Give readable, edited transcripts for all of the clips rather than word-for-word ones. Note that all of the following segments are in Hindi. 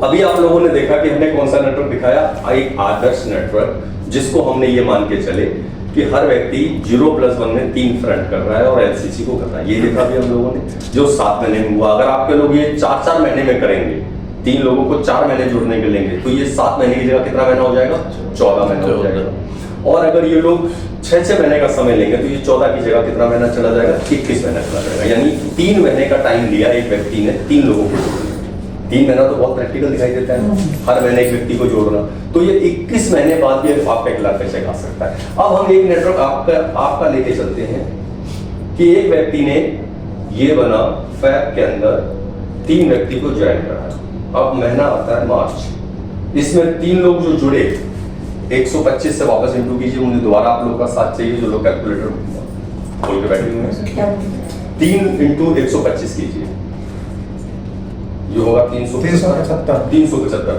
अभी आप लोगों ने देखा कि हमने कौन सा नेटवर्क दिखाया, एक आदर्श नेटवर्क, जिसको हमने ये मान के चले कि हर व्यक्ति 0+1 में 3 फ्रंट कर रहा है और एलसीसी को कर रहा है। ये देखा भी हम लोगों ने, जो 7 महीने में हुआ। अगर आपके लोग ये 4-4 महीने में करेंगे, 3 लोगों को 4 महीने जुड़ने के लेंगे, तो ये 7 महीने की जगह कितना महीना हो जाएगा? 14 महीना हो जाएगा। और अगर ये लोग 6-6 महीने का समय लेंगे तो ये 14 की जगह कितना महीना चला जाएगा? 21 महीना चला जाएगा। यानी 3 महीने का टाइम लिया एक व्यक्ति ने 3 लोगों को जोड़ने। 3 महीना तो बहुत प्रैक्टिकल दिखाई देता है, हर महीने एक व्यक्ति को जोड़ना। तो ये 21 महीने बाद भी आपका 1 लाख पैसे खा सकता है। अब हम एक नेटवर्क आपका लेके चलते हैं कि एक व्यक्ति ने ये बना फैब के अंदर 3 व्यक्ति को ज्वाइन करा। अब महीना आता है मार्च, इसमें 3 लोग जो जुड़े, 125 से वापस इंटू कीजिए, मुझे दोबारा आप लोग का साथ चाहिए जो लोग कैलकुलेटर खोल के बैठे हुए हैं। 3 इंटू 125 कीजिए, जो होगा 375।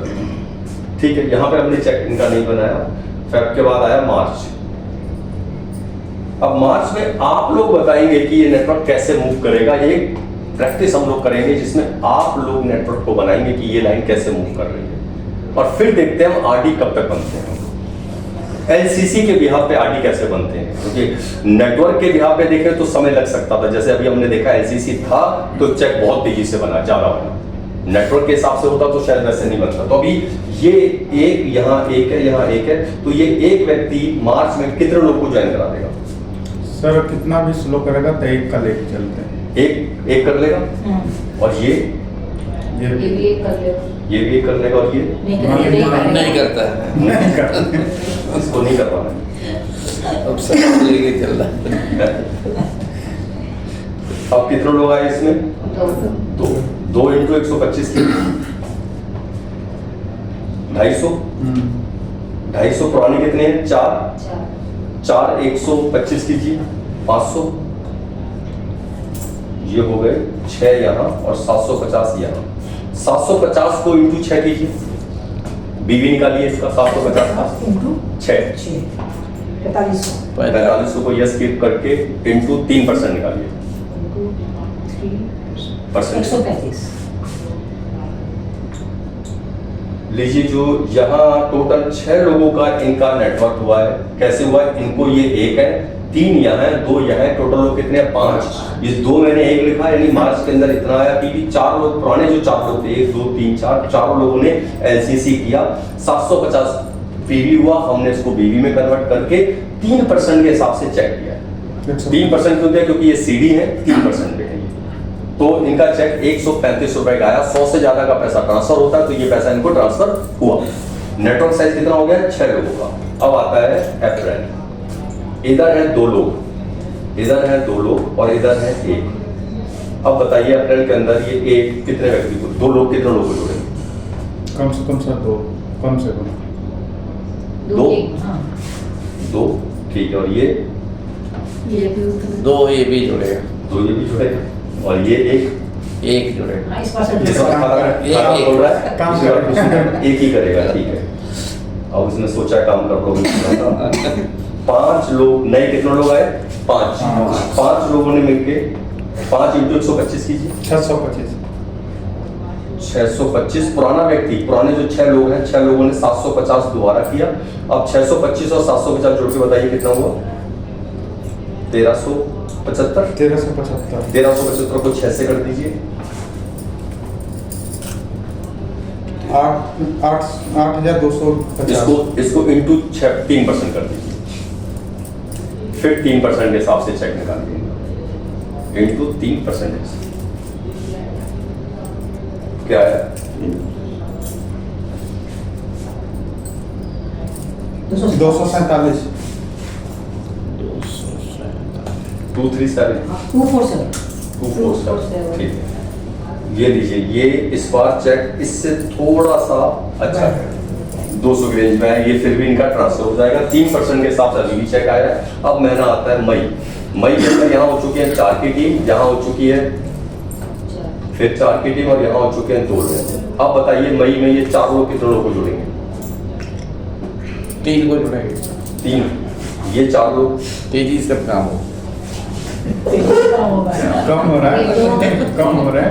ठीक है, यहाँ पे हमने चेक इनका नहीं बनाया। फेब के बाद आया मार्च। अब मार्च में आप लोग बताएंगे कि ये नेटवर्क कैसे मूव करेगा। ये प्रैक्टिस हम लोग करेंगे जिसमें आप लोग नेटवर्क को बनाएंगे कि ये लाइन कैसे मूव कर रही है, और फिर देखते हैं हम आरडी कब तक बनते हैं। एलसीसी के बिहाफ पे आरडी कैसे बनते हैं, क्योंकि नेटवर्क के बिहाफ पे देखें तो समय लग सकता था। जैसे अभी हमने देखा एलसीसी था तो चेक बहुत तेजी से बना, ज्यादा बना। नेटवर्क के हिसाब से होता तो शायद वैसे नहीं बनता। तो अभी ये एक यहाँ एक है, यहाँ एक है, तो ये एक व्यक्ति मार्च में कितने लोग को ज्वाइन करा देगा? सर कितना भी स्लो करेगा तो एक का लेके चलते हैं। एक कर लेगा, और ये भी एक कर लेगा, ये भी एक कर लेगा, और ये नहीं करता है, इसको नहीं कर पाना। अब सब लेके चल रहा है। अब कितने लोग आए इसमें? 2 इंटू 125 की 250 पुराने कितने हैं? 4 125 कीजिए 500, ये हो गए 6 यहाँ और 750 यहाँ। 750 को इंटू 6 कीजिए, बीवी निकालिए इसका। 750 का 6 4500 को यस कीप करके इंटू 3% निकालिए, परसेंट 135 लीजिए। जो यहाँ टोटल 6 लोगों का इनका नेटवर्क हुआ है। कैसे हुआ है? इनको ये 1 है, 3 यहाँ है, 2 यहाँ है, टोटल लोग कितने हैं? 5। इस 2 मैंने 1 लिखा, यानी मार्च के अंदर इतना आया कि 4 लोग, पुराने जो 4 लोग थे, 1 2 3 4, चारों लोगों ने एलसीसी किया। 750 पीवी हुआ, हमने इसको बीवी में कन्वर्ट करके 3% के हिसाब से चेक किया। 3% क्यों दिया? क्योंकि ये सीडी है, 3% पे है। तो इनका चेक 135 रुपए का आया। 100 से ज्यादा का पैसा ट्रांसफर होता है, तो ये पैसा इनको ट्रांसफर हुआ। नेटवर्क साइज कितना हो गया? 6 लोगों का। अब आता है अप्रैल। इधर है 2 लोग, इधर है 2 लोग, और इधर है 1। अब बताइए अप्रैल के अंदर ये 1 कितने व्यक्ति को, 2 लोग कितने लोग को जोड़ेंगे? कम से कम सर 2, कम से कम 2। ठीक है, और ये 2 ये भी जुड़ेगा, 2 ये भी जुड़ेगा, और ये एक जुड़ेगा। एक ही करेगा। ठीक है, अब उसने सोचा काम कर लो। 5 लोग नए, कितने लोग आए? 5 लोगों ने मिलके 5 इंटू 125 कीजिए, 625। पुराना व्यक्ति, पुराने जो 6 लोग हैं, 6 लोगों ने 750 दोबारा किया। अब 625 और 750 जोड़ के बताइए कितना हुआ? 1375। 1375 को 6 से कर दीजिए, 8,250। इसको इंटू 3% कर दीजिए, फिर 3% के हिसाब से चेक निकालिए, इंटू 3%। क्या है? 247। 237 247। ठीक है, ये लीजिए। ये इस बार चेक इससे थोड़ा सा अच्छा है, 200 की रेंज में है। ये फिर भी इनका ट्रांसफर हो जाएगा। 3% के हिसाब से अभी भी चेक आया है। अब महीना आता है मई के अंदर यहाँ हो चुकी है 4 की टीम, यहाँ हो चुकी है फिर 4 की टीम, और यहाँ हो चुके हैं 2 लोग। अब बताइए मई में ये 4 लोग कितने लोग को जोड़ेंगे? 3 को जुड़ेंगे। 3। ये 4 लोग तेजी से काम हो। कम हो रहा है कम हो रहा है।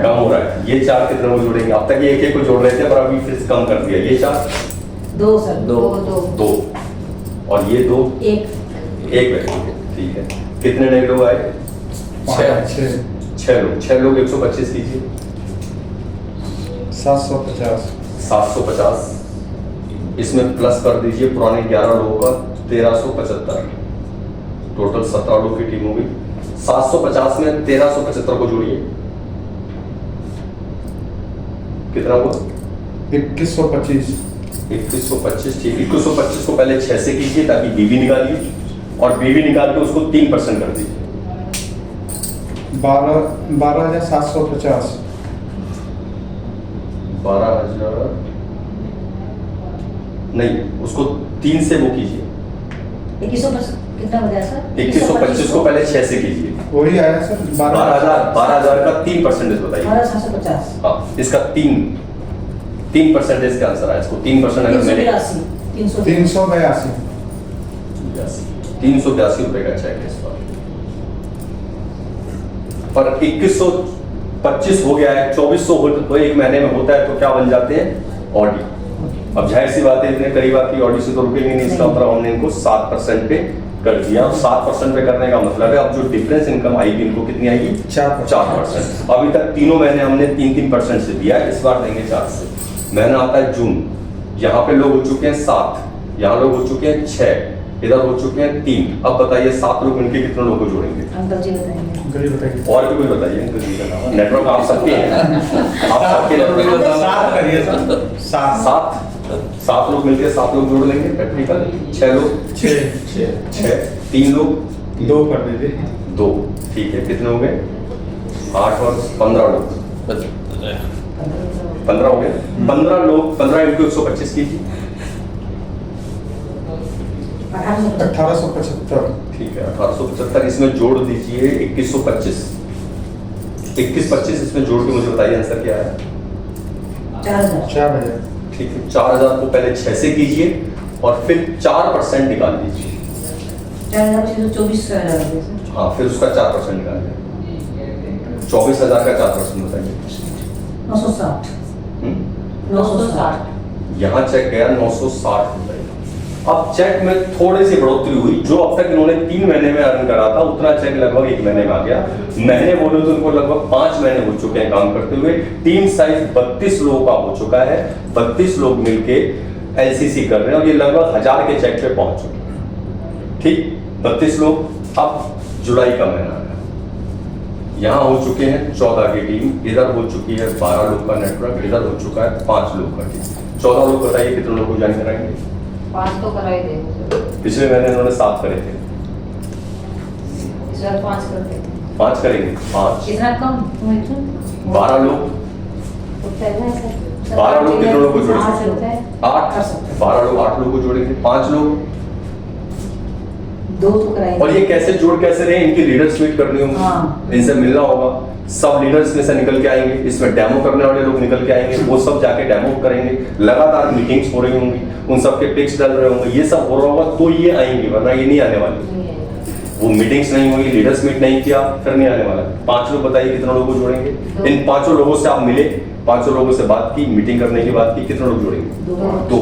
कम हो रहा है। ये चार कितने को जोड़ेंगे? अब तक ये एक एक को जोड़ रहे थे पर अभी फिर से कम कर दिया। ये चार दो सर, दो। दो और ये दो एक एक व्यक्ति। ठीक है, कितने नेगेटिव आए? छः। छह लोग 125 कीजिए। 750। 750 इसमें प्लस कर दीजिए पुराने 11 लोगों का 1375। टोटल 17 लोगों की टीम होगी। 750 में 1375 को जोड़िए, कितना हुआ? 2125। 2125। ठीक, 2125 को पहले 6 से कीजिए ताकि बीवी निकालिए और बीवी निकाल के उसको 3% कर दीजिए। 12,750। 12,000 नहीं, उसको 3 से वो कीजिए। 2125 कितना हो गया सर? 2125 को पहले 6 से कीजिए। वही आया सर 12,000 का 3% बताइए। 12,750 हाँ, इसका 3% का आंसर आया। इसको 3% अगर मैंने 382। 382 रुपए का चेक है इस पर 2125 हो गया है। 2400 हो एक महीने में होता है तो क्या बन जाते हैं? ऑडी। अब जाहिर सी बात है, इतने करीब आती ऑडी से तो रुकेंगे नहीं। इसका मतलब हमने इनको 7% पे कर दिया। 7% पे करने का मतलब है अब जो डिफरेंस इनकम आएगी इनको कितनी आएगी? 4%। अभी तक तीनों महीने हमने 3% से दिया है, इस बार देंगे 4 से। महीना आता है जून, यहाँ पे लोग हो चुके हैं 7, यहाँ लोग हो चुके हैं 6, इधर हो चुके हैं 3। अब बताइए 7 लोग मिलकर कितने लोगों को जोड़ेंगे? अंकल जी बताएंगे। बताइए। और भी कोई बताइए अंकल जी का नाम। नेटवर्क आप सबके हैं, आप सबके नेटवर्क। 7 करिए सर। 7 लोग मिलकर 7 लोग जोड़ लेंगे प्रैक्टिकल। 6 लोग 6 3 लोग 2 कर दीजिए। 2। ठीक है, कितने हो गए? 8 और 15 लोग 15 हो गए। 15 लोग 15 × 125 कीजिए। 1875। ठीक है, 1875 इसमें जोड़ दीजिए 2125। 2125 इसमें जोड़ के मुझे बताइए आंसर क्या है? 4000। ठीक है, 4000 को पहले 6 से कीजिए और फिर 4% निकाल दीजिए। 24,000 हाँ, फिर उसका 4% निकालिए। 24,000 का 4% बताइए। 960। 960 यहाँ चेक गया 960 रुपए। अब चेक में थोड़ी सी बढ़ोतरी हुई। जो अब तक इन्होंने 3 महीने में अर्न करा था उतना चेक लगभग 1 महीने में आ गया। महीने बोले तो इनको लगभग 5 महीने हो चुके हैं काम करते हुए। टीम साइज 32 लोगों का हो चुका है। 32 लोग मिलके एलसीसी कर रहे हैं और ये लगभग 1000 के चेक पे पहुंच चुके हैं। ठीक, 32 लोग। अब जुलाई का महीना है, यहाँ हो चुके हैं 14 की टीम, इधर हो चुकी है 12 लोग का नेटवर्क, इधर हो चुका है 5 लोग का टीम। 14 लोग बताइए कितने लोग को ज्वाइन कराएंगे? 5 तो करा ही देंगे। पिछले महीने इन्होंने 7 करे थे, इस बार 5 करते हैं। 5 करेंगे। 5 कितना कम? 12 लोग। होता है ना सर। 12 लोग कितने लोगों को जोड़ेंगे? 8 होता है। 8। 12 लोग 8 लोगों को जोड़ेंगे। 5 लोग 2 तो कराएंगे। और ये कैसे जोड़ कैसे रहे? इनकी लीडर्स मीट करनी होगी, हाँ। इनसे मिलना होगा। सब लीडर्स में से निकल के आएंगे, इसमें डेमो करने वाले लोग निकल के आएंगे, वो सब जाके डेमो करेंगे। लगातार मीटिंग्स हो रही होंगी, उन सबके पिक्स डल रहे होंगे, ये सब हो रहा होगा तो ये आएंगे, वरना ये नहीं आने वाले। वो मीटिंग्स नहीं हुई, लीडर्स मीट नहीं किया, फिर नहीं आने वाला। 5 लोग बताइए कितने लोगों को जोड़ेंगे? इन 5 लोगों से आप मिले, 5 लोगों से बात की, मीटिंग करने की बात की, कितने लोग जोड़ेंगे? 2।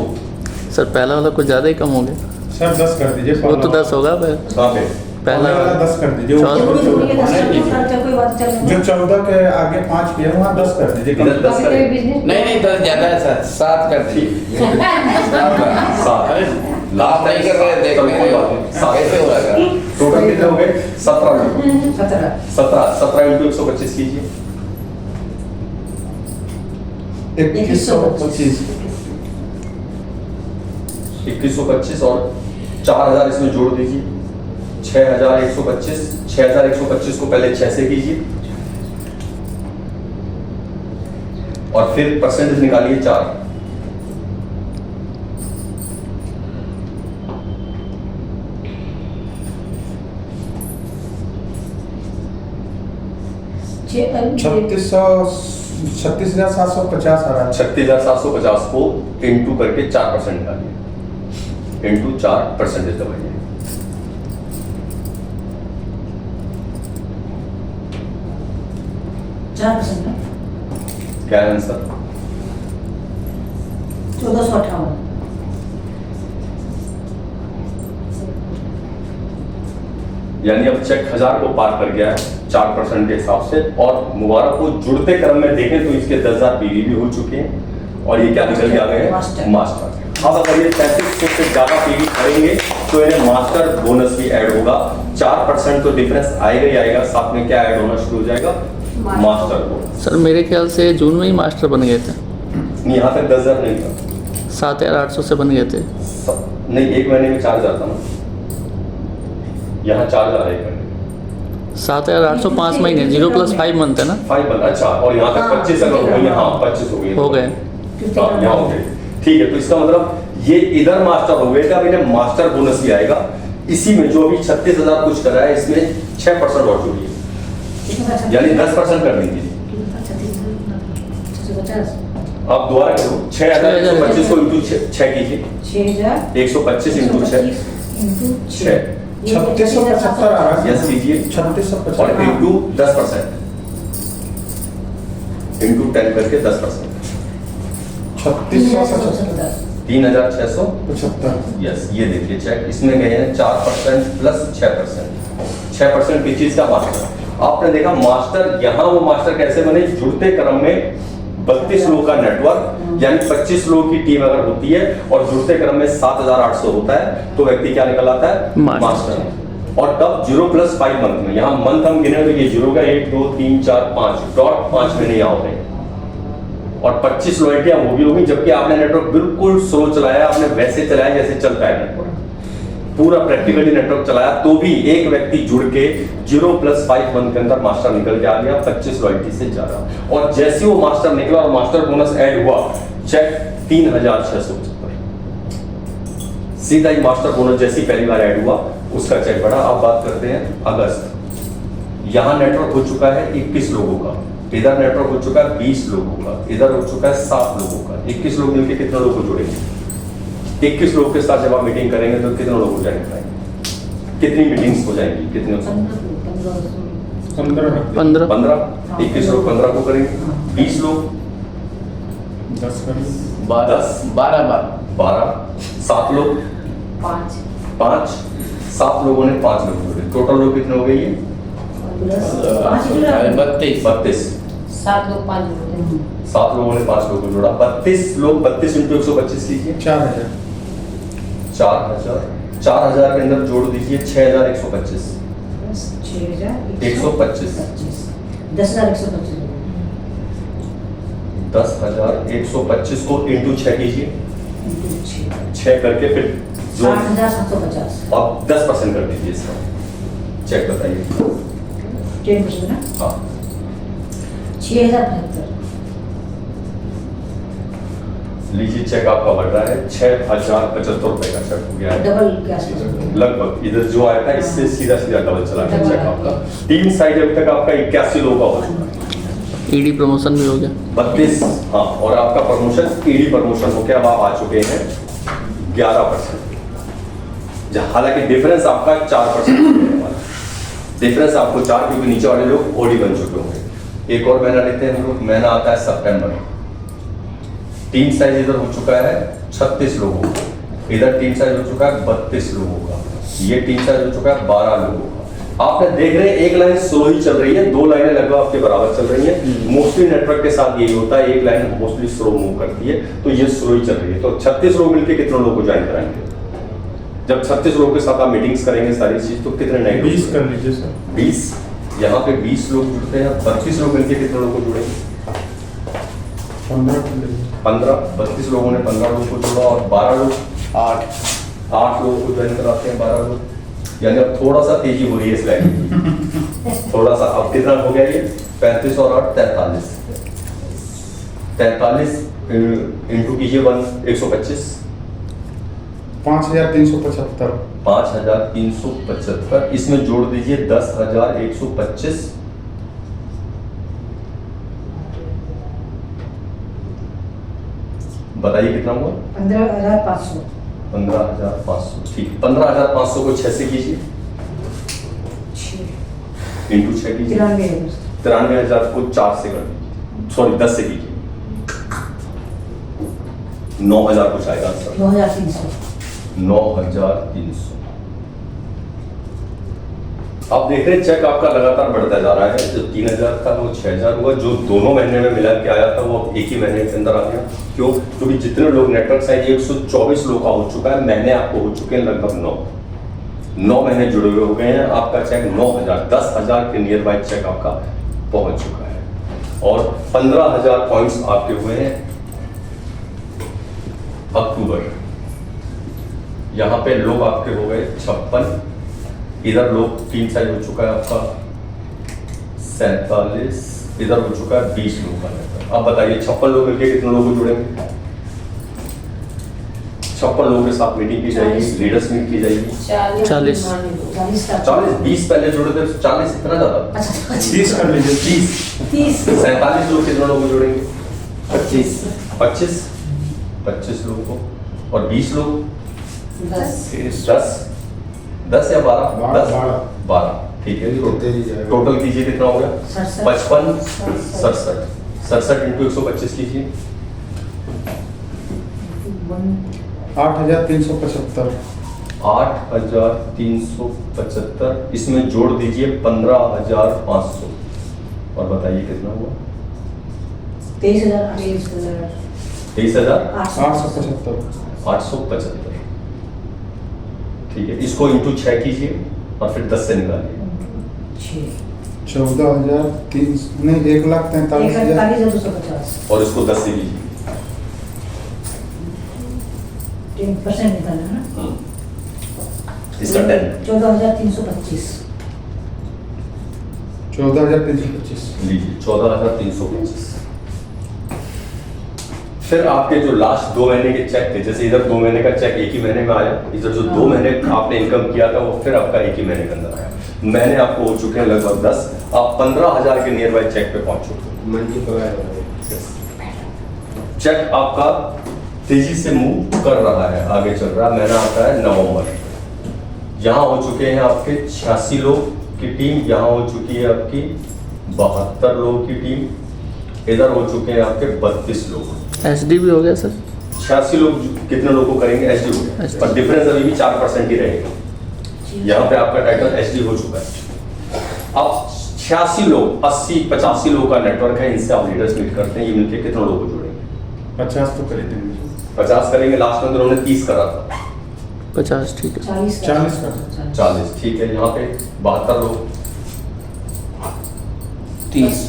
सर पहला वाला कुछ ज़्यादा ही कम हो गया। सर 10 कर दीजिए। वो तो 10 होगा फिर। कहाँ पे? पहला वाला 10 कर दीजिए। चौदह। कोई बात चल जो 14 के आगे 5 किए वहाँ 10 कर दीजिए। इधर 10 करें। नहीं 10 ज़्यादा है सर, 7 कर दी। 7 लाभ नहीं कर रहे, देख चलो, कोई बात नहीं। 7 कैसे हो रहा है? टोटल कितने हो गए? 17 लोग। 17 17 × 125 कीजिए। 2125। 2125 और 4000 इसमें जोड़ दीजिए। 6125। 6125 को पहले 6 से कीजिए और फिर परसेंटेज निकालिए 4। छत्तीस 36,750 आ रहा है। 36,750 को इंटू करके 4% निकालिए। इंटू 4% दबाइए। 4% ना क्या है आंसर? 1458। यानी अब चेक 1000 को पार कर गया है 4% के हिसाब से। और मुबारक को जुड़ते क्रम में देखें तो इसके 10,000 पीवी भी हो चुके हैं और ये क्या निकल के आ गए मास्टर। हैं? मास्टर। अब अगर ये 3300 से ज्यादा पीवी करेंगे तो इन्हें मास्टर बोनस भी ऐड होगा। 4% तो डिफरेंस आएगा ही आएगा, साथ में क्या ऐड होना शुरू हो जाएगा? Master bonus. सर मेरे ख्याल से जून में ही मास्टर बन गए थे, यहाँ तक 10,000 नहीं था। 7,800 से बन गए थे। नहीं, एक महीने में 4,000 था ना, यहाँ 4,000 है एक महीने में। 7,800 5 महीने, 0+5 मंथ है ना। 5 बन, अच्छा। और यहाँ तक 25 अगर हो गई, हाँ 25 हो गई, हो गए। हाँ, यहाँ हो गए। ठीक है, तो इसका मतलब ये इधर मास्टर हो गए थे, अब इन्हें मास्टर बोनस भी आएगा। इसी में जो अभी 36,000 कुछ करा है, इसमें 6% और जोड़िए, यानी 10% कर दीजिए। 650। आप दोबारा करो, 6,125 को इंटू 6 कीजिए, 6,000 125 इंटू 6, 6 3675 आ रहा है। यस कीजिए, 3650 और इंटू 10%, इंटू 10 करके 10%, 3675 3,675। यस, ये देखिए चेक, इसमें गए हैं 4% प्लस 6%। 6% की चीज का मास्टर। आपने देखा मास्टर, यहाँ वो मास्टर कैसे बने? जुड़ते क्रम में 32 लोगों का नेटवर्क, यानी 25 लोगों की टीम अगर होती है और जुड़ते क्रम में 7,800 होता है तो व्यक्ति क्या निकल आता है? मास्टर। और तब 0+5 मंथ में, यहाँ मंथ हम गिने तो ये 0 का 1 2 3 4 5 डॉट 5 महीने यहाँ हो गए। और 25 लॉयल्टियां वो भी होगी, जबकि आपने नेटवर्क बिल्कुल स्लो चलाया, आपने वैसे चलाया जैसे चलता है नेटवर्क, पूरा प्रैक्टिकली नेटवर्क चलाया, तो भी एक व्यक्ति जुड़ के 0+5 मंथ के अंदर मास्टर निकल के आ गया 25 लॉयल्टी से ज्यादा। और जैसे वो मास्टर निकला और मास्टर बोनस ऐड हुआ, चेक 3,675, सीधा ही मास्टर बोनस जैसी पहली बार ऐड हुआ उसका चेक बढ़ा। अब बात करते हैं अगस्त। यहाँ नेटवर्क हो चुका है 21 लोगों का, इधर नेटवर्क हो चुका है 20 लोगों का, इधर हो चुका है 7 लोगों का। 21 लोग मिलकर कितने लोगों को जोड़ेंगे? 21 लोग के साथ जब आप मीटिंग करेंगे तो कितने लोग हो जाएंगे? कितनी मीटिंग्स हो जाएंगी? कितने? 15 15। 21 लोग 15 को करेंगे, 20 लोग 10 करिए, 12, 7 लोग 5, 7 लोगों ने 5 लोग जोड़े, टोटल लोग कितने हो गए? ये 32। 7 लोग 5 लोग 7 लोगों ने 5 लोगों को जोड़ा, 32 लोग, 32 इंटू 125 लीजिए, 4000 4,000 के अंदर जोड़ दीजिए 6,125, 125 10,125 10,125 को इंटू 6 कीजिए, 6 करके फिर जो 8,750 अब 10% कर दीजिए इसका। चेक बताइए। 10% ना हाँ, 6,075 लीजिए चेक आपका बढ़ रहा है 6,075 रुपए का चेक हो गया है डबल क्या लगभग। इधर जो आया था इससे सीधा सीधा डबल चला गया चेक आपका। टीम साइज अभी तक आपका 81 लोगों का हो चुका है। ईडी प्रमोशन भी हो गया 32। हाँ, और आपका प्रमोशन ईडी प्रमोशन हो गया, अब आप आ चुके हैं 11%। हालांकि डिफरेंस आपका 4% डिफरेंस आपको 4, क्योंकि नीचे वाले लोग ओडी बन चुके होंगे। एक और महीना लेते हैं हम लोग, महीना आता है सितंबर। टीम साइज इधर हो चुका है 36 लोगों का, इधर टीम साइज हो चुका है 32 लोगों का, ये टीम साइज हो चुका है 12 लोगों का। आपने देख रहे हैं एक लाइन स्लो ही चल रही है, 2 लाइनें लगभग आपके बराबर चल रही हैं। मोस्टली नेटवर्क के साथ यही होता है, एक लाइन मोस्टली स्लो मूव करती है, तो ये स्लो ही चल रही है। तो 36 लोग मिलकर कितने लोगों को ज्वाइन कराएंगे? जब 36 लोगों के साथ आप मीटिंग्स करेंगे सारी चीज, तो कितने नए 20 कर लीजिए सर। 20, यहाँ पे 20 लोग जुड़ते हैं, 32 लोग मिलकर कितने लोगों को जुड़ेंगे? 15 कर लीजिए। 15, 32 लोगों ने 15 लोगों को जोड़ा और 12 लोग 8 लोगों को ज्वाइन कराते हैं 12 लोग। यानी अब थोड़ा सा तेजी हो रही है इस लाइन की, थोड़ा सा। अब कितना हो गया ये? 35 और 8 43। 43 इंटू कीजिए 125, 5375 5,375। इसमें जोड़ दीजिए 10,125, बताइए कितना हुआ? 15,500 15,500। ठीक, 15,500 को 6 से कीजिए, इंटू 6 कीजिए, 93,000 को 4 से कर दीजिए, सॉरी 10 से कीजिए, 9,000 कुछ आएगा आंसर। 9,300। 9,300। आप देख रहे हैं चेक आपका लगातार बढ़ता जा रहा है, जो 3,000 था वो 6,000 हुआ, जो दोनों महीने में मिला के आया था वो एक ही महीने के अंदर आ गया। क्यों? क्योंकि जितने लोग नेटवर्क साइज 124 लोग का हो चुका है, महीने आपको हो चुके हैं लगभग 9 महीने जुड़े हुए हो गए हैं, आपका चेक 9,000 10,000 के नियर बाय चेक आपका पहुंच चुका है और 15,000 पॉइंट्स आपके हुए हैं अक्टूबर। यहाँ पे लोग आपके हो गए 56, इधर लोग 3 साइज हो चुका है आपका 47, इधर हो चुका है 20 लोग का। अब बताइए 56 लोग मिलकर कितने लोगों को जुड़ेंगे? 56 लोगों के साथ मीटिंग की जाएगी, लीडर्स मीट की जाएगी। 40 40 20 पहले जुड़े थे, 40 इतना ज्यादा? अच्छा 30 कर लीजिए। 30 30 47 लोग कितने लोगों को जोड़ेंगे? 25 लोगों को, और 20 लोग 10 या 12? 12 ठीक है। टोटल कीजिए कितना हो गया? 55 67 इंटू 125 कीजिए। 8,375। 8,375, इसमें जोड़ दीजिए 15,500 और बताइए कितना हुआ? 875। 875। ठीक है, इसको इंटू 6 कीजिए और फिर 10 से निकालिए। 14,300 नहीं 1,43,000। 41,250। और इसको 10 से कीजिए। 10% निकालना है ना? इसका 10 14,325। 14,325। लीजिए 14,325। फिर आपके जो लास्ट 2 महीने के चेक थे, जैसे इधर 2 महीने का चेक एक ही महीने में आया, इधर जो 2 महीने आपने इनकम किया था वो फिर आपका एक ही महीने के अंदर आया। महीने आपको हो चुके हैं लगभग 10, आप 15,000 के नियर बाय चेक पे पहुंच चुके हैं। चेक आपका तेजी से मूव कर रहा है, आगे चल रहा है। महीना आता है नवंबर, यहाँ हो चुके हैं आपके 86 लोग की टीम, यहाँ हो चुकी है आपकी 72 लोगों की टीम, इधर हो चुके हैं आपके 32 लोग। एचडी भी हो गया सर? 86 लोग कितने लोगों को करेंगे? एचडी हो गया, पर डिफरेंस अभी भी 4% ही रहेगा। यहाँ पे आपका टाइटल एचडी हो चुका है। अब 86 लोग 80-85 लोगों का नेटवर्क है, इनसे आप लीडर्स मीट करते हैं, ये मिलकर कितने लोगों को जोड़ेंगे? 50 तो कर देंगे। 50 करेंगे, लास्ट में उन्होंने 30 करा था। 50 ठीक है। 40 40 40 ठीक है। यहाँ पे 72 लोग 32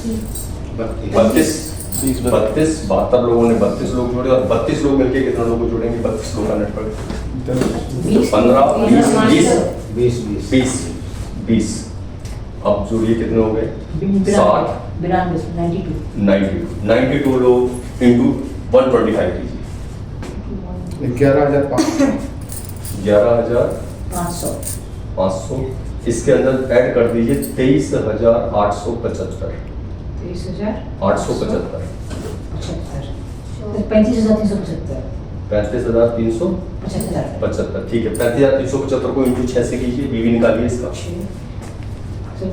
72 लोगों ने 32 लोग जोड़े, और 32 लोग मिलके कितने लोगों को जोड़ेंगे? 32 लोगों का नेटवर्क 15 20। अब जोड़िए कितने हो गए? 60 92 लोग इंटू 125 कीजिए। 11,500। इसके अंदर ऐड कर दीजिए 23,875। 35,375। 35,375 ठीक है। 35,375 को इंटू 6 से कीजिए, बीवी निकालिए इसका।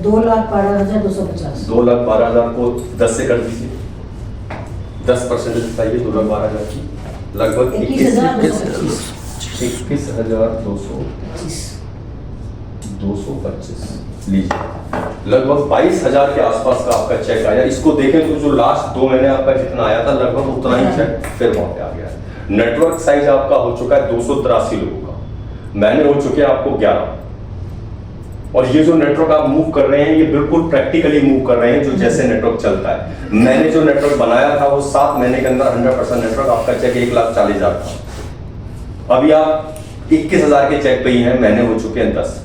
2,12,250। 2,12,000 को 10 से कर दीजिए, 10% बताइए 2,12,000 की लगभग 21,225 लीजिए। लगभग 22,000 के आसपास का आपका चेक आया। इसको देखें तो जो लास्ट 2 महीने आपका जितना आया था लगभग उतना ही चेक फिर वहां पे आ गया। नेटवर्क साइज आपका हो चुका है 283 लोगों का, मैंने हो चुके हैं आपको 11। और ये जो नेटवर्क आप मूव कर रहे हैं ये बिल्कुल प्रैक्टिकली मूव कर रहे हैं, जो जैसे नेटवर्क चलता है। मैंने जो नेटवर्क बनाया था वो 7 महीने के अंदर 100% नेटवर्क, आपका चेक 1,40,000 था। अभी आप 21,000 के चेक पे ही हैं, मैंने हो चुके हैं 10।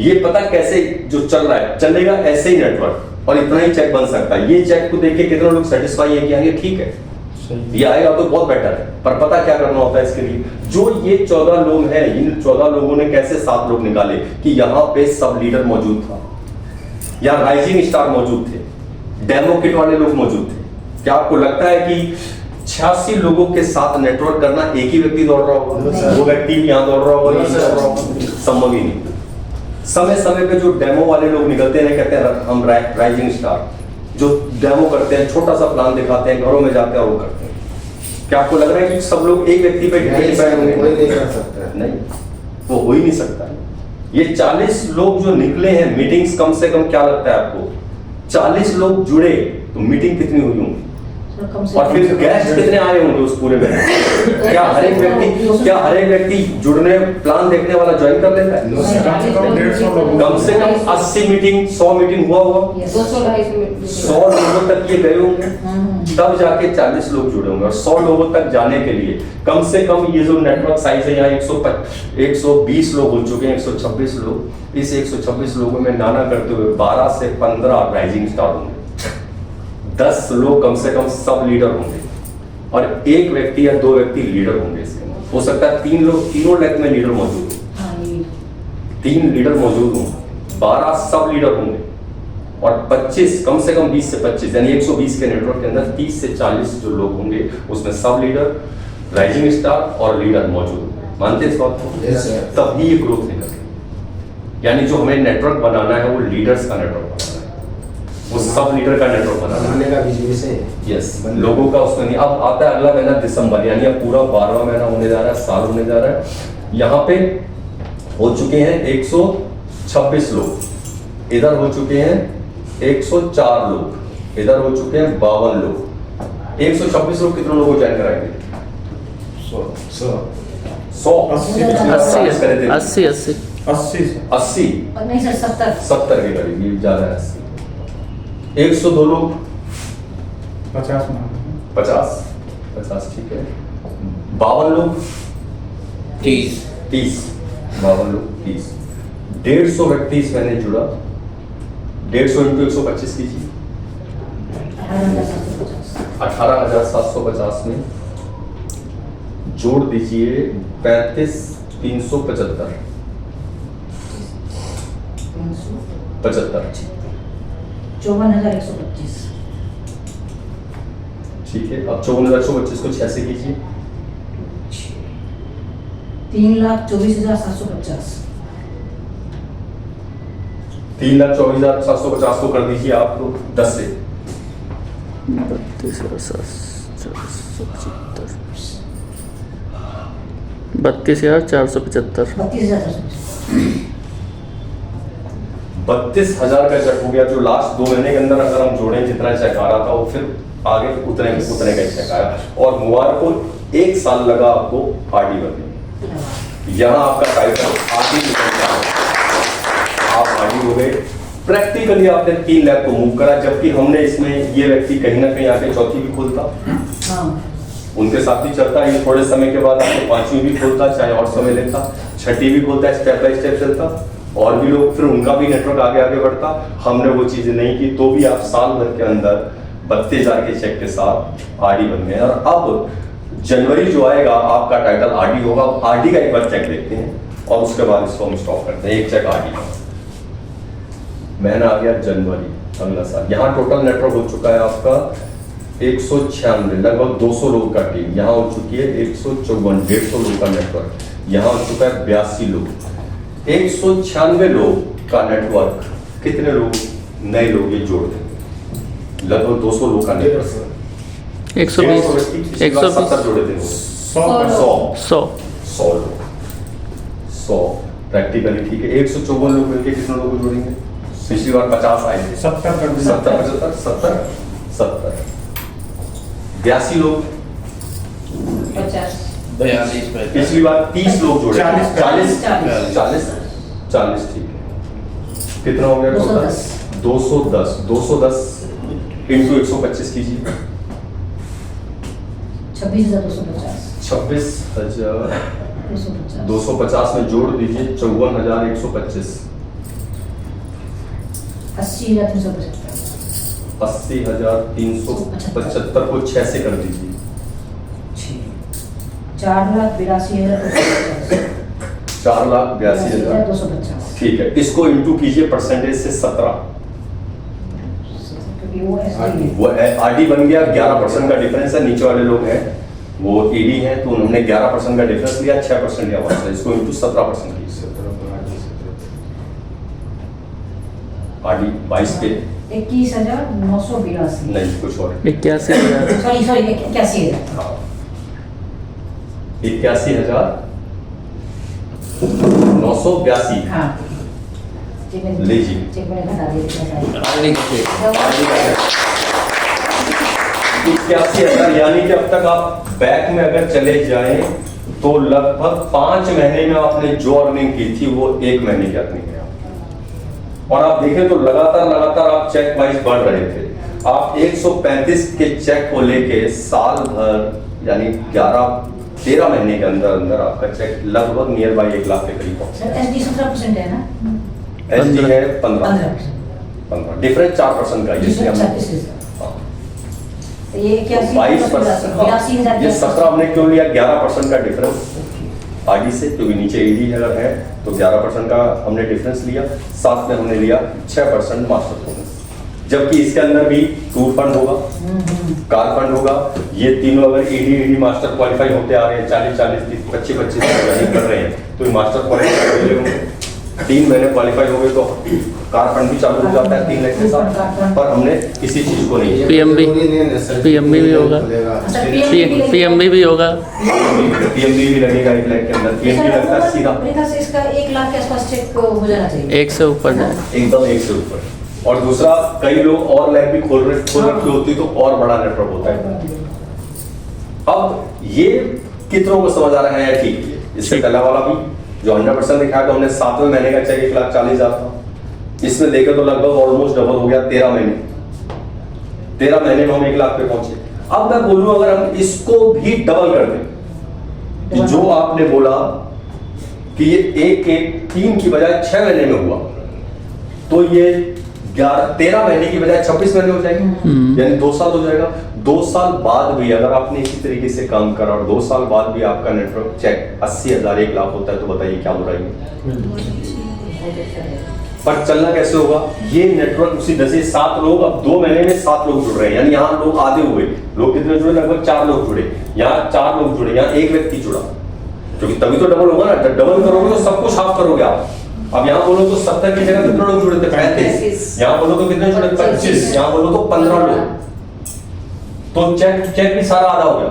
ये पता कैसे जो चल रहा है, चलेगा ऐसे ही नेटवर्क और इतना ही चेक बन सकता है। ये चेक को देख के कितने लोग सेटिस्फाई है कि हाँ ये ठीक है, ये आएगा तो बहुत बेटर है। पर पता क्या करना होता है इसके लिए? जो ये 14 लोग हैं, इन 14 लोगों ने कैसे 7 लोग निकाले कि यहाँ पे सब लीडर मौजूद था, यहाँ राइजिंग स्टार मौजूद थे, डेमो किट वाले लोग मौजूद थे। क्या आपको लगता है कि 86 लोगों के साथ नेटवर्क करना एक ही व्यक्ति दौड़ रहा होगा? वो व्यक्ति यहाँ दौड़ रहा होगा, ये दौड़ रहा होगा? संभव ही नहीं। समय समय पे जो डेमो वाले लोग निकलते हैं, कहते हैं हम राइजिंग स्टार, जो डेमो करते हैं, छोटा सा प्लान दिखाते हैं, घरों में जाकर वो करते हैं। क्या आपको लग रहा है कि सब लोग एक व्यक्ति पे डिपेंड होंगे? कोई नहीं कर सकता। नहीं, वो हो ही नहीं सकता। ये 40 लोग जो निकले हैं मीटिंग्स, कम से कम क्या लगता है आपको 40 लोग जुड़े तो मीटिंग कितनी हुई होंगी? सर, कम से और फिर गेस्ट कितने आए होंगे उस पूरे में? क्या हर एक व्यक्ति जुड़ने प्लान देखने वाला ज्वाइन कर लेता है? कम से कम 150 लोग। कम से कम 80 मीटिंग, 100 मीटिंग हुआ होगा। 100 लोगों तक ये गए होंगे, तब जाके 40 लोग जुड़े होंगे। और 100 लोगों तक जाने के लिए कम से कम ये जो नेटवर्क साइज है यहाँ 120 लोग हो चुके हैं, 126 लोग। इस 126 लोगों में नाना करते हुए 12 से 15 राइजिंग स्टार होंगे, 10 लोग कम से कम सब लीडर होंगे, और एक व्यक्ति या 2 व्यक्ति लीडर होंगे। इसके हो सकता है 3 लोग, तीनों लेग में लीडर मौजूद हो, हाँ, ये 3 लीडर मौजूद हों, 12 सब लीडर होंगे, और 25 कम से कम 20 से 25 यानी 120 के नेटवर्क के अंदर 30 से 40 जो लोग होंगे उसमें सब लीडर, राइजिंग स्टार और लीडर मौजूद होंगे। मानते हैं इस बात को? Yes, sir. तभी ये ग्रोथ निकलेगी। यानी जो हमें नेटवर्क बनाना है वो लीडर्स का नेटवर्क बनाना है, वो सब लीडर का नेटवर्क बनाना है। बनाने का बिजनेस है। यस, लोगों का उसमें नहीं। अब आता है अगला महीना दिसंबर, यानी अब पूरा 12वां महीना होने जा रहा है, साल होने जा रहा है। यहाँ पे हो चुके हैं 126 लोग, इधर हो चुके हैं 104 लोग, इधर हो चुके हैं 52 लोग। 126 लोग कितने लोगों को ज्वाइन कराएंगे? 100 अस्सी। 80 80 80 और नहीं सर 70 70 के करीब, ये ज्यादा है 80। 102 लोग 50 मान 50 ठीक है। 52 लोग 30 52 लोग 30। 150 व्यक्ति इसमें नहीं जुड़ा, 150 इंटू 125 कीजिए, 18,750 में जोड़ दीजिए 35,375 75। 54,125 ठीक है, अब 54,125 को 6 से कीजिए, 3,24,750 3,24,750 को कर दीजिए आप लोग 10 से। 32,475 32,000 का चेक हो गया, जो लास्ट 2 महीने के अंदर अगर हम जोड़ें जितना चेक आ रहा था वो फिर आगे उतने का चेक आया। और मुबारक को 1 साल लगा आपको आरडी बनने। यहाँ आपका टाइटल आरडी निकल गया, आप आरडी हो गए। प्रैक्टिकली आपने 3 लाख को मूव करा, जबकि हमने इसमें ये व्यक्ति कहीं ना कहीं आके चौथी भी खोलता, उनके साथ ही चलता, ये थोड़े समय के बाद आपको 5वीं भी खोलता, चाहे और समय लेता, 6ठी भी खोलता, स्टेप बाय स्टेप चलता, और भी लोग, फिर उनका भी नेटवर्क आगे आगे बढ़ता। हमने वो चीजें नहीं की, तो भी आप साल भर के अंदर 32,000 के चेक के साथ आरडी बन गए। और अब जनवरी जो आएगा आपका टाइटल आरडी होगा। आरडी का एक बार चेक देखते हैं और उसके बाद इसको हम स्टॉप करते हैं। एक चेक आरडी का, महीना आ गया जनवरी अगला साल। यहाँ टोटल नेटवर्क हो चुका है आपका 196, लगभग 200 लोग का टीम। यहाँ हो चुकी है 154, 150 लोग का नेटवर्क। यहाँ हो चुका है 82 लोग। 196 लोग का नेटवर्क, कितने लोग नए लोग ये जोड़ देंगे? लगभग 200 लोग का नेटवर्क, 120 170 जोड़े थे 100 लोग, 100 प्रैक्टिकली ठीक है। 154 लोग मिलकर कितने लोगों को जोड़ेंगे? पिछली बार 50 आए थे, 70 कर दिया। 70 82 लोग, 50 पिछली बार 30 लोग जोड़े, 40 40 ठीक है। कितना हो गया टोटल? 210 इंटू 125 कीजिए, 26,250 26,250 में जोड़ दीजिए 54,125, 80,375 80,375 को 6 से कर दीजिए, 4,82,250 4,82,000 ठीक है। इसको इंटू कीजिए परसेंटेज से 17, क्योंकि वो SD है। वो आरडी बन गया। 11% का डिफरेंस है, नीचे वाले लोग हैं वो ईडी हैं, तो उन्होंने 11% का डिफरेंस लिया, 6% लिया वहां से। इसको इंटू 17% कीजिए, आरडी 22 पे 21,982 नहीं कुछ और 81,000 सॉरी 81,000 हाँ 81,982 हाँ लीजिए। चेक मैंने घटा दिया इक्यासी हजार, यानी कि अब तक आप बैक में अगर चले जाएं तो लगभग 5 महीने में आपने जो अर्निंग की थी वो 1 महीने की अर्निंग है। और आप देखें तो लगातार आप चेक वाइज बढ़ रहे थे। आप 135 के चेक को लेके साल भर यानी 13 महीने के अंदर अंदर आपका चेक लगभग नियर बाई 1 लाख के करीब पहुंचा। सर एसडी 17% है ना एसडी है 15 15% डिफरेंस 4% का ये ये क्या 22%। ये 17 हमने क्यों लिया 11% का डिफरेंस आगे से, क्योंकि नीचे ईडी अगर है तो 11% का हमने डिफरेंस लिया, साथ में हमने लिया 6% मास्टर बोनस। जबकि इसके अंदर भी टूर फंड होगा, कार फंड होगा। ये तीनों अगर ईडी मास्टर क्वालिफाई होते आ रहे हैं 40 25 कर रहे हैं तो ये मास्टर क्वालिफाई होंगे। 3 महीने क्वालिफाई हो गए तो कार फंड भी चालू हो जाता है 3 लाख के साथ। पर हमने किसी चीज को नहीं पीएमबी भी होगा पीएमबी भी होगा पीएमबी भी लगेगा 1 लाख के अंदर। पीएमबी लगता है सीधा इसका 1 लाख के आसपास चेक हो जाना चाहिए 1 से ऊपर जाए एकदम 1 से ऊपर। और दूसरा कई लोग और लैब भी खोल रखी होती तो और बड़ा नेटवर्क होता है। अब ये कितनों को समझ आ रहा है ठीक है। इससे पहला वाला भी जो 100% दिखाया था हमने 7वें महीने का चेक 1,40,000 था। इसमें देखे तो लगभग ऑलमोस्ट डबल हो गया 13 महीने में हम 1 लाख पे पहुंचे। अब मैं बोलूं अगर हम इसको भी डबल कर दें कि जो आपने बोला कि ये 3 की बजाय 6 महीने में हुआ तो ये 13 महीने की बजाय 26 महीने हो जाएंगे, यानी 2 साल हो जाएगा। 2 साल बाद भी अगर आपने इसी तरीके से काम करा और 2 साल बाद भी आपका नेटवर्क चेक 80,000 1 लाख होता है तो बताइए क्या बुराई है। पर चलना कैसे होगा ये नेटवर्क उसी जैसे 7 लोग अब 2 महीने में 7 लोग जुड़ रहे हैं, यानी यहाँ लोग आधे हुए। लोग कितने जुड़े? लगभग 4 लोग जुड़े, यहाँ 4 लोग जुड़े, यहाँ 1 व्यक्ति जुड़ा, क्योंकि तभी तो डबल होगा ना। जब डबल करोगे तो सब कुछ हाफ करोगे आप। अब यहाँ बोलो तो 70 की जगह कितने लोग जुड़े थे? 35। यहाँ बोलो तो कितने जुड़े? 25। यहाँ बोलो तो 15 लोग। तो चेक भी सारा आधा हो गया,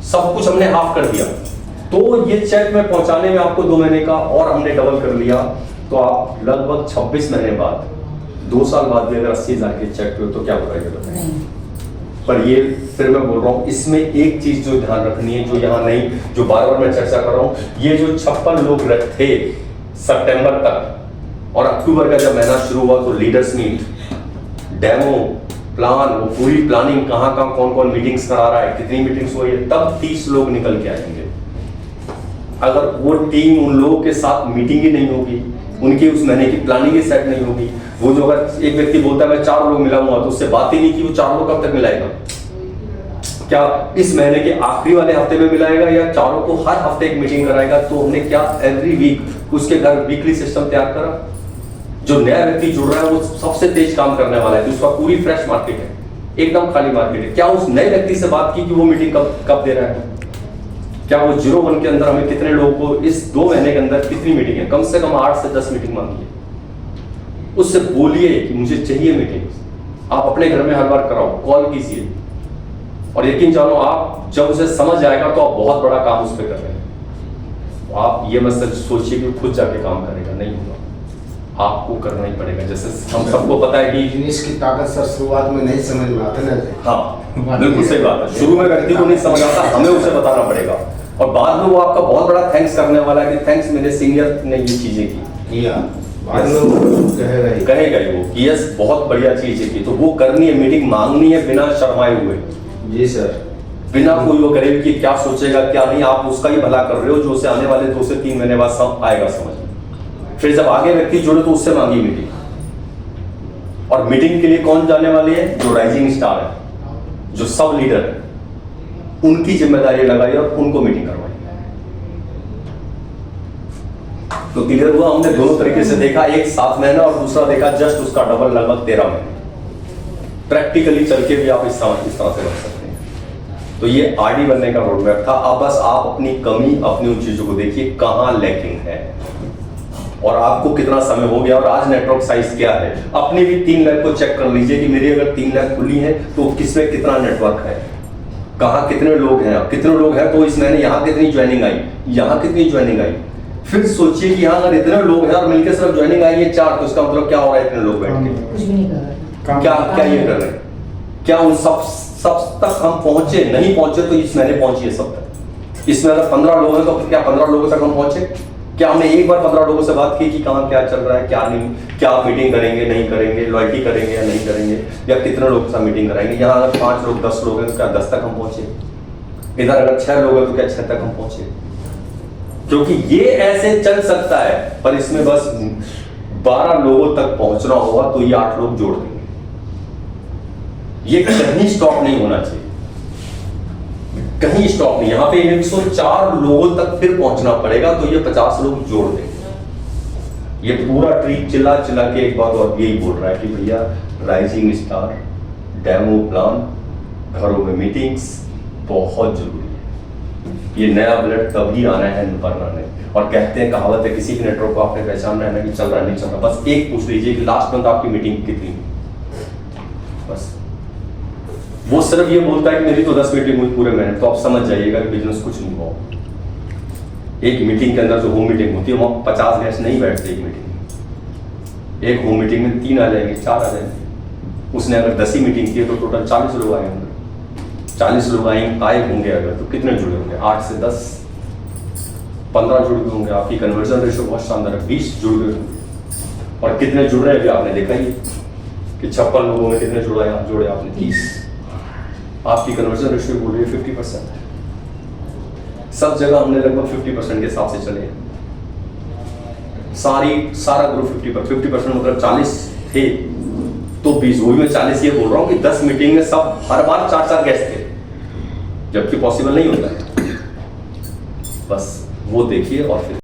सब कुछ हमने हाफ कर दिया। तो ये चेक में पहुंचाने में आपको 2 महीने का और हमने डबल कर लिया तो आप लगभग 26 महीने बाद 2 साल बाद भी अगर 80,000 के चेक पे हो तो क्या बुराई है? पर ये फिर मैं बोल रहा हूँ इसमें एक चीज जो ध्यान रखनी है जो यहाँ नहीं, जो बार बार मैं चर्चा कर रहा हूँ, ये जो 56 लोग थे सितंबर तक और अक्टूबर का जब महीना शुरू हुआ तो लीडर्स मीट, डेमो, प्लान, वो पूरी प्लानिंग कहाँ कौन मीटिंग्स करा रहा है, कितनी मीटिंग्स हुई है, तब 30 लोग निकल के आएंगे। अगर वो टीम उन लोगों के साथ मीटिंग ही नहीं होगी, उनकी उस महीने की प्लानिंग ही सेट नहीं होगी, वो जो अगर एक व्यक्ति बोलता है मैं 4 लोग मिला हुआ तो उससे बात ही नहीं की वो 4 लोग कब तक मिलाएगा? क्या इस महीने के आखिरी वाले हफ्ते में मिलाएगा या चारों को हर हफ्ते एक मीटिंग कराएगा? तो हमने क्या एवरी वीक उसके घर वीकली सिस्टम तैयार करा। जो नया व्यक्ति जुड़ रहा है वो सबसे तेज काम करने वाला है, उसका पूरी फ्रेश मार्केट है, एकदम खाली मार्केट है। क्या उस नए व्यक्ति से बात की कि वो मीटिंग कब दे रहा है? क्या वो 01 के अंदर हमें कितने लोगों को इस 2 महीने के अंदर कितनी मीटिंग है? कम से कम 8 से 10 मीटिंग मांगिए, उससे बोलिए कि मुझे चाहिए मीटिंग। आप अपने घर में हर बार कराओ, कॉल कीजिए और यकीन जानो आप जब उसे समझ आएगा तो आप बहुत बड़ा काम उस पर कर रहे हैं। आप ये मत सोचिए कि खुद जाके काम करेगा, नहीं होगा, आपको करना ही पड़ेगा। जैसे हम सबको पता है कि बिजनेस की ताकत सर शुरुआत में नहीं समझ में आता ना। हाँ बिल्कुल सही बात है, शुरू में व्यक्ति को नहीं समझ आता, हमें उसे बताना पड़ेगा और बाद में वो आपका बहुत बड़ा थैंक्स करने वाला है कि थैंक्स मेरे सीनियर ने ये चीजें की। बाद में कहेगा ही वो कि यस बहुत बढ़िया चीजें की, तो वो करनी है, मीटिंग मांगनी है बिना शर्माए हुए। जी सर, बिना कोई वो करे कि क्या सोचेगा क्या नहीं, आप उसका ही भला कर रहे हो जो उसे आने वाले 2 से 3 महीने बाद सब आएगा समझ। फिर जब आगे व्यक्ति जुड़े तो उससे मांगी मीटिंग। और मीटिंग के लिए कौन जाने वाले हैं? जो राइजिंग स्टार है, जो सब लीडर है, उनकी जिम्मेदारी लगाई और उनको मीटिंग करवाई। तो क्लियर हुआ? हमने दोनों तरीके से देखा, एक 7 महीना और दूसरा देखा जस्ट उसका डबल लगभग 13 महीने। प्रैक्टिकली चल के भी आप इस तरह से बन सकते हैं। तो ये आरडी बनने का रोड मैप था। अब बस आप अपनी कमी, अपनी उन चीजों को देखिए कहां लैकिंग है। और आपको कितना समय हो गया और आज नेटवर्क साइज क्या है। अपने भी 3 लाख को चेक कर लीजिए कि मेरी अगर 3 लाख खुली है तो किसमें कितना नेटवर्क है, कहाँ कितने लोग हैं, कितने लोग हैं तो इस महीने यहाँ कितनी ज्वाइनिंग आई, यहाँ कितनी ज्वाइनिंग आई। फिर सोचिए कि यहाँ अगर इतने लोग हैं और मिलकर सिर्फ ज्वाइनिंग आई है 4, तो इसका मतलब क्या हो रहा है इतने लोग बैठ के कुछ भी नहीं कर रहे। क्या क्या ये कर रहे हैं, क्या उन सब तक हम पहुंचे, नहीं पहुंचे तो इस महीने पहुंचिए सब तक। इसमें अगर 15 लोग हैं तो क्या 15 लोगों तक हम पहुंचे? क्या हमने एक बार 15 लोगों से बात की कि कहाँ क्या चल रहा है, क्या नहीं, क्या आप मीटिंग करेंगे नहीं करेंगे, लॉयल्टी करेंगे या नहीं करेंगे, या कितने लोग के साथ मीटिंग कराएंगे। यहाँ अगर 5 लोग 10 लोग हैं तो क्या 10 तक हम पहुंचे? इधर अगर 6 लोग हैं तो क्या 6 तक हम पहुंचे? क्योंकि ये ऐसे चल सकता है, पर इसमें बस 12 लोगों तक पहुंचना होगा तो ये 8 लोग जोड़ देंगे। ये कहीं स्टॉप नहीं होना चाहिए, कहीं स्टॉप नहीं। यहां पे 104 लोगों तक फिर पहुंचना पड़ेगा तो ये 50 लोग जोड़ देंगे। ये पूरा ट्री चिल्ला चिल्ला के एक बात और यही बोल रहा है कि भैया राइजिंग स्टार, डेमो प्लान, घरों में मीटिंग्स बहुत जरूरी है। ये नया ब्लड तभी आना है निपरना नहीं। और कहते हैं, कहावत है, किसी भी नेटवर्क को आपने पहचानना है ना कि चल रहा है नहीं चल रहा, बस एक पूछ लीजिए कि लास्ट मंथ आपकी मीटिंग कितनी, बस। वो सिर्फ ये बोलता है कि मेरी तो 10 मीटिंग हुई पूरे महीने, तो आप समझ जाइएगा कि बिजनेस कुछ नहीं हुआ। एक मीटिंग के अंदर जो होम मीटिंग होती है वहां 50 गेस्ट नहीं बैठते एक मीटिंग में। एक होम मीटिंग में 3 आ जाएंगे, 4 आ जाएंगे। उसने अगर 10 ही मीटिंग की है तो टोटल 40 लोग आए होंगे। 40 लोग आए होंगे अगर, तो कितने जुड़े होंगे? 8 से 10, 15 जुड़ गए होंगे। आपकी कन्वर्जन रेशो बहुत शानदार है, 20 जुड़ गए होंगे। और कितने जुड़ रहे हैं अभी आपने देखा ही कि 56 लोगों में कितने जोड़े आपने? 30। आपकी कन्वर्जन रेशियो बोल रही है 50% है। सब जगह हमने लगभग 50% के हिसाब से चले। सारा ग्रुप 50% मतलब 40 थे तो 20, वही मैं 40 ये बोल रहा हूँ कि 10 मीटिंग में सब हर बार 4-4 गेस्ट थे, जबकि पॉसिबल नहीं होता है। बस वो देखिए और फिर